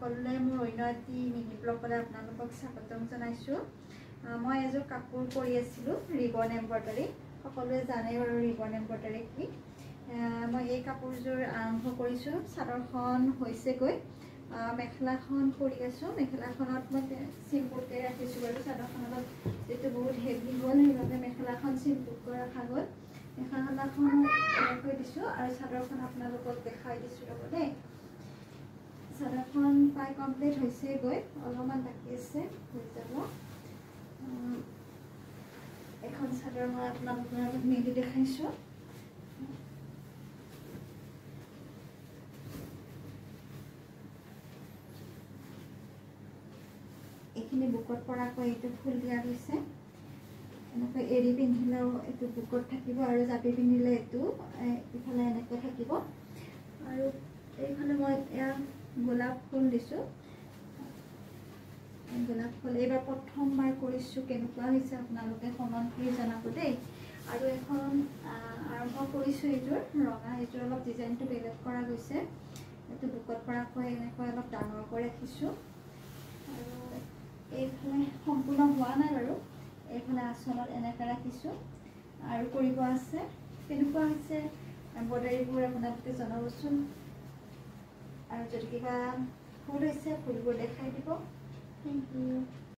সকলোলৈ মোৰ অন্য এটি মিনি ব্লগলৈ আপোনালোকক স্বাগতম জনাইছোঁ। মই এযোৰ কাপোৰ কৰি আছিলোঁ ৰিবন এম্ব্ৰইডাৰী। সকলোৱে জানে বাৰু ৰিবন এম্ব্ৰইডাৰী কি। মই এই কাপোৰযোৰ আৰম্ভ কৰিছোঁ। চাদৰখন হৈছেগৈ। মেখেলাখন কৰি আছোঁ। মেখেলাখনত মই চিম্পুলকৈ ৰাখিছোঁ বাৰু। চাদৰখনত যিটো বহুত হেভি হ'ল সেইবাবে মেখেলাখন চিম্পুলকৈ ৰখা গ'ল। মেখেলাখন এনেকৈ দিছোঁ আৰু চাদৰখন আপোনালোকক দেখাই দিছোঁ ৰ'ব দেই। চাদৰখন প্ৰায় কমপ্লিট হৈছেগৈ, অলপমান বাকী আছে, হৈ যাব। এখন চাদৰ মই আপোনালোকৰ আগত মেলি দেখাইছোঁ। এইখিনি বুকত পৰাকৈ এইটো ফুল দিয়া গৈছে। এনেকৈ এৰি পিন্ধিলেও এইটো বুকত থাকিব আৰু জাপি পিন্ধিলে এইটো ইফালে এনেকৈ থাকিব। আৰু এইফালে মই এয়া গোলাপ ফুল দিছোঁ। গোলাপ ফুল এইবাৰ প্ৰথমবাৰ কৰিছোঁ, কেনেকুৱা হৈছে আপোনালোকে কমেণ্ট কৰি জনাব দেই। আৰু এখন আৰম্ভ কৰিছোঁ এইযোৰ ৰঙা। এইযোৰ অলপ ডিজাইনটো বেলেগ কৰা গৈছে। এইটো বুকত পৰাকৈ এনেকৈ অলপ ডাঙৰকৈ ৰাখিছোঁ। আৰু এইফালে সম্পূৰ্ণ হোৱা নাই বাৰু। এইফালে আঁচলত এনেকৈ ৰাখিছোঁ আৰু কৰিব আছে। কেনেকুৱা হৈছে এম্ব্ৰইডাৰীবোৰ আপোনালোকে জনাবচোন। আৰু যদি কিবা ভুল হৈছে ভুলবোৰ দেখাই দিব। Thank U.